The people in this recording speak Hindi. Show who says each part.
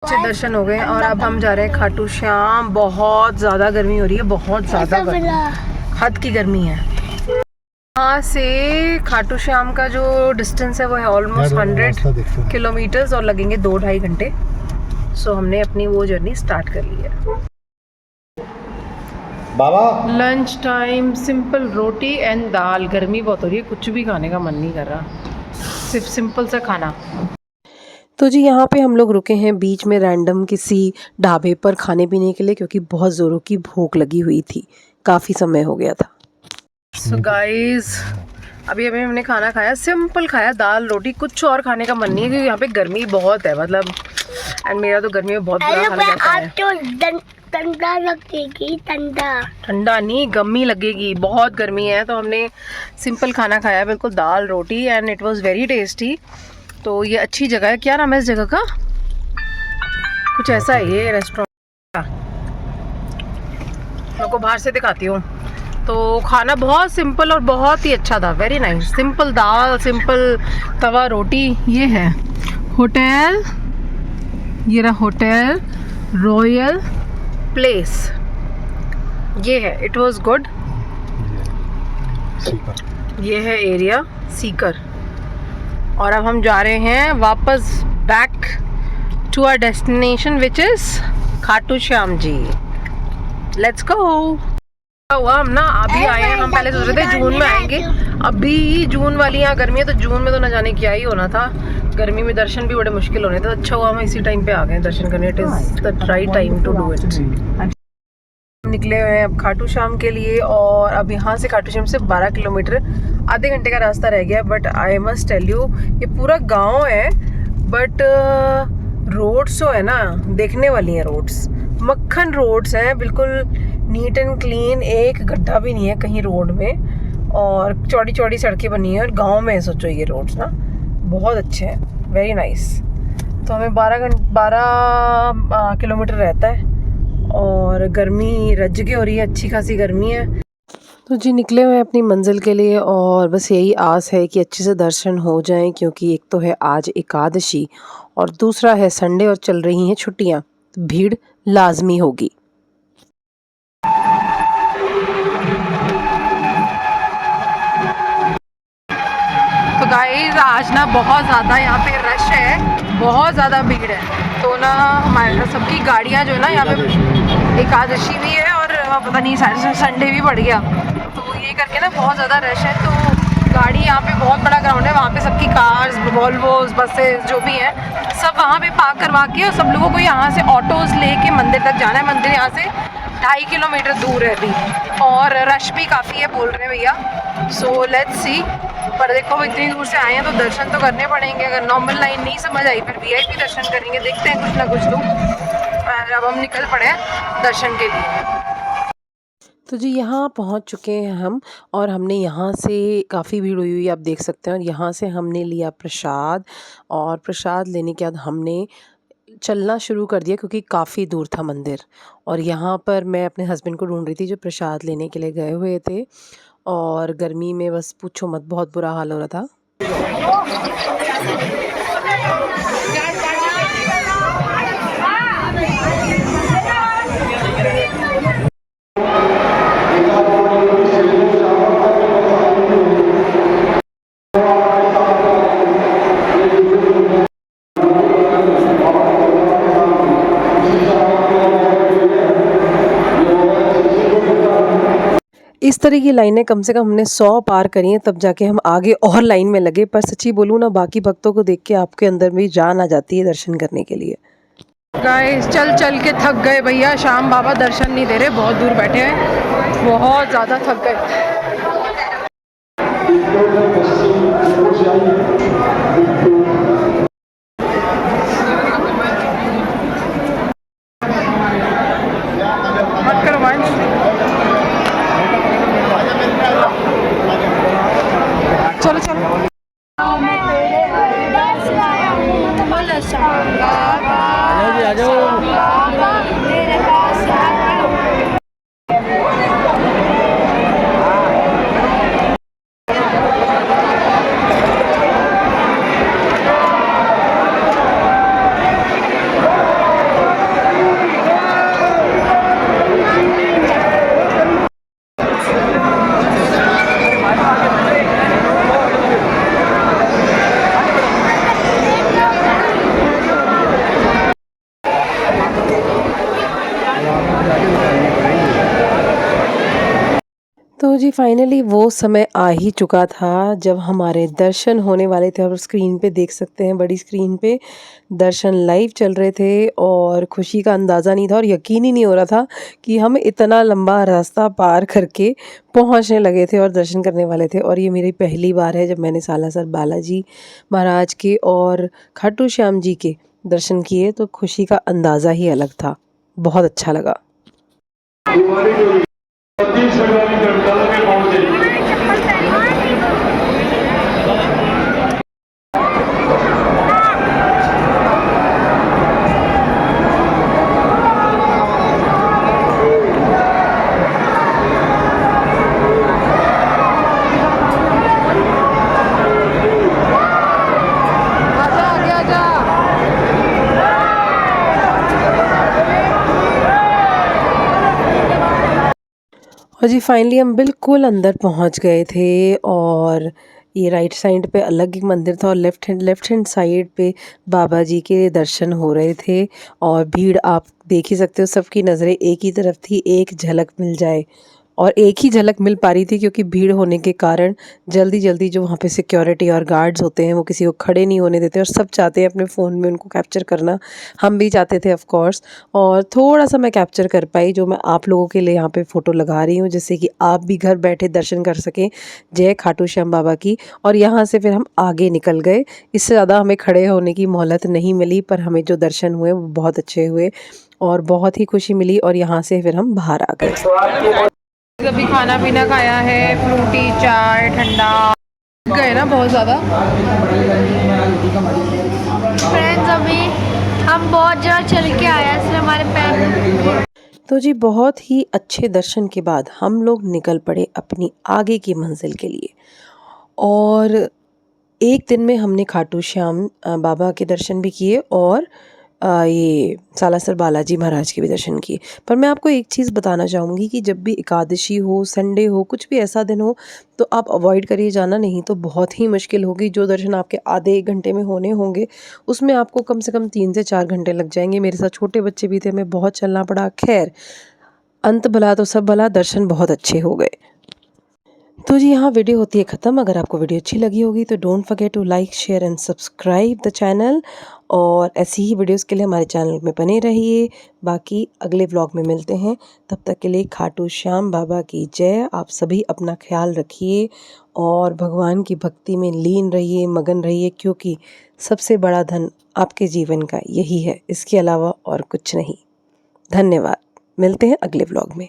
Speaker 1: अच्छे दर्शन हो गए और अब हम जा रहे हैं खाटू श्याम। बहुत ज़्यादा गर्मी हो रही है, बहुत ज़्यादा हद की गर्मी है। यहाँ से खाटू श्याम का जो डिस्टेंस है वो है ऑलमोस्ट 100 किलोमीटर्स और लगेंगे 2-2.5 घंटे। सो हमने अपनी वो जर्नी स्टार्ट कर ली है। बाबा lunch time, simple roti and dal. गर्मी बहुत हो रही है, कुछ भी खाने का मन नहीं कर रहा, सिर्फ सिंपल सा खाना। तो जी यहाँ पे हम लोग रुके हैं बीच में रैंडम किसी ढाबे पर खाने पीने के लिए, क्योंकि बहुत ज़ोरों की भूख लगी हुई थी, काफ़ी समय हो गया था। सो गाइस अभी हमने खाना खाया, सिंपल खाया, दाल रोटी, कुछ और खाने का मन नहीं है क्योंकि यहाँ पे गर्मी बहुत है, मतलब एंड मेरा तो गर्मी में बहुत बुरा हाल रहता है। ठंडा लगेगी, ठंडा नहीं, गम्मी लगेगी, बहुत गर्मी है। तो हमने सिंपल खाना खाया, बिल्कुल दाल रोटी, and it was very tasty. तो ये अच्छी जगह है। क्या नाम है इस जगह का? कुछ ऐसा है ये रेस्टोरेंट का, मैं को बाहर से दिखाती हूँ। तो खाना बहुत सिंपल और बहुत ही अच्छा था, वेरी नाइस। सिंपल दाल, सिंपल तवा रोटी। ये है होटल, ये रहा होटल रॉयल प्लेस, ये है। It was good. ये है एरिया सीकर। और अब हम जा रहे हैं वापस back to our destination which is Khatu Shyam ji. Let's go. हुआ हम ना अभी आए हैं, हम पहले सोच रहे थे जून में आएंगे, अभी जून वाली यहाँ गर्मी है, तो जून में तो न जाने क्या ही होना था, गर्मी में दर्शन भी बड़े मुश्किल होने थे। तो अच्छा हुआ हम इसी टाइम पे आ गए दर्शन करने। It is the right time to do it. निकले हुए हैं अब खाटू श्याम के लिए, और अब यहाँ से खाटू श्याम से 12 किलोमीटर, आधे घंटे का रास्ता रह गया। But I must tell you, ये पूरा गांव है, बट रोड्स जो है ना, देखने वाली हैं रोड्स, मक्खन रोड्स हैं, बिल्कुल नीट एंड क्लीन, एक गड्ढा भी नहीं है कहीं रोड में, और चौड़ी चौड़ी सड़कें बनी हैं। और गांव में सोचो ये रोड्स ना बहुत अच्छे हैं, वेरी नाइस। तो हमें 12 किलोमीटर रहता है, और गर्मी रज के हो रही है, अच्छी खासी गर्मी है। तो जी निकले हुए हैं अपनी मंजिल के लिए, और बस यही आस है कि अच्छे से दर्शन हो जाएं, क्योंकि एक तो है आज एकादशी और दूसरा है संडे और चल रही हैं छुट्टियां, तो भीड़ लाजमी होगी। तो गाइस आज ना बहुत ज़्यादा यहाँ पे रश है, बहुत ज़्यादा भीड़ है। तो ना हमारे सबकी गाड़ियाँ जो है ना, यहाँ पे एकादशी भी है और पता नहीं संडे भी पड़ गया, तो ये करके ना बहुत ज़्यादा रश है। तो गाड़ी यहाँ पे बहुत बड़ा ग्राउंड है, वहाँ पे सबकी कार्स, वॉल्वोस, बसेस जो भी हैं सब वहाँ पे पार्क करवा के, और सब लोगों को यहाँ से ऑटोज़ लेके मंदिर तक जाना है। मंदिर यहाँ से 2.5 किलोमीटर दूर है अभी, और रश भी काफ़ी है बोल रहे हैं भैया। So let's see. पर देखो इतनी दूर से आए हैं तो दर्शन तो करने पड़ेंगे। अगर नॉर्मल लाइन नहीं समझ आई फिर VIP दर्शन करेंगे, देखते हैं कुछ ना कुछ तो। अब हम निकल पड़े हैं दर्शन के लिए। तो जी यहाँ पहुँच चुके हैं हम, और हमने यहाँ से काफ़ी भीड़ हुई हुई आप देख सकते हैं, और यहाँ से हमने लिया प्रसाद, और प्रसाद लेने के बाद हमने चलना शुरू कर दिया क्योंकि काफ़ी दूर था मंदिर। और यहाँ पर मैं अपने हस्बैंड को ढूंढ रही थी जो प्रसाद लेने के लिए गए हुए थे, और गर्मी में बस पूछो मत, बहुत बुरा हाल हो रहा था। इस तरह की लाइनें कम से कम हमने 100 पार करी हैं, तब जाके हम आगे और लाइन में लगे। पर सच्ची बोलूँ ना, बाकी भक्तों को देख के आपके अंदर भी जान आ जाती है दर्शन करने के लिए। गाइस चल चल के थक गए भैया, श्याम बाबा दर्शन नहीं दे रहे, बहुत दूर बैठे हैं, बहुत ज़्यादा थक गए। मत करो वंश। चलो चलो। आ जाओ। तो जी फाइनली वो समय आ ही चुका था जब हमारे दर्शन होने वाले थे और स्क्रीन पे देख सकते हैं, बड़ी स्क्रीन पे दर्शन लाइव चल रहे थे और खुशी का अंदाज़ा नहीं था और यकीन ही नहीं हो रहा था कि हम इतना लंबा रास्ता पार करके पहुंचने लगे थे और दर्शन करने वाले थे। और ये मेरी पहली बार है जब मैंने सालासर बालाजी महाराज के और खाटू श्याम जी के दर्शन किए, तो खुशी का अंदाज़ा ही अलग था। बहुत अच्छा लगा। और जी फाइनली हम बिल्कुल अंदर पहुंच गए थे और ये राइट साइड पे अलग एक मंदिर था और लेफ्ट हैंड साइड पे बाबा जी के दर्शन हो रहे थे। और भीड़ आप देख ही सकते हो, सबकी नज़रें एक ही तरफ थी, एक झलक मिल जाए। और एक ही झलक मिल पा रही थी क्योंकि भीड़ होने के कारण जल्दी जल्दी जो वहाँ पे सिक्योरिटी और गार्ड्स होते हैं वो किसी को खड़े नहीं होने देते और सब चाहते हैं अपने फ़ोन में उनको कैप्चर करना। हम भी चाहते थे ऑफ कोर्स, और थोड़ा सा मैं कैप्चर कर पाई जो मैं आप लोगों के लिए यहाँ पे फ़ोटो लगा रही हूँ, जिससे कि आप भी घर बैठे दर्शन कर सकें जय खाटू श्याम बाबा की। और यहाँ से फिर हम आगे निकल गए। इससे ज़्यादा हमें खड़े होने की मोहलत नहीं मिली, पर हमें जो दर्शन हुए वो बहुत अच्छे हुए और बहुत ही खुशी मिली। और यहाँ से फिर हम बाहर आ गए। अभी खाना पीना खाया है, फ्रूटी चाय ठंडा गए ना बहुत ज़्यादा।
Speaker 2: फ्रेंड्स अभी हम बहुत जगह चल के आए इसलिए हमारे पैर।
Speaker 1: तो जी बहुत ही अच्छे दर्शन के बाद हम लोग निकल पड़े अपनी आगे की मंजिल के लिए। और एक दिन में हमने खाटू श्याम बाबा के दर्शन भी किए और ये सालासर बालाजी महाराज के भी दर्शन किए। पर मैं आपको एक चीज़ बताना चाहूँगी कि जब भी एकादशी हो, संडे हो, कुछ भी ऐसा दिन हो, तो आप अवॉइड करिए जाना, नहीं तो बहुत ही मुश्किल होगी। जो दर्शन आपके आधे 1 घंटे में होने होंगे उसमें आपको कम से कम 3 से 4 घंटे लग जाएंगे। मेरे साथ छोटे बच्चे भी थे, हमें बहुत चलना पड़ा। खैर अंत भला तो सब भला, दर्शन बहुत अच्छे हो गए। तो जी यहाँ वीडियो होती है ख़त्म। अगर आपको वीडियो अच्छी लगी होगी तो don't forget to like share and subscribe the channel, और ऐसी ही वीडियोस के लिए हमारे चैनल में बने रहिए। बाकी अगले व्लॉग में मिलते हैं, तब तक के लिए खाटू श्याम बाबा की जय। आप सभी अपना ख्याल रखिए और भगवान की भक्ति में लीन रहिए, मगन रहिए, क्योंकि सबसे बड़ा धन आपके जीवन का यही है, इसके अलावा और कुछ नहीं। धन्यवाद। मिलते हैं अगले व्लॉग में।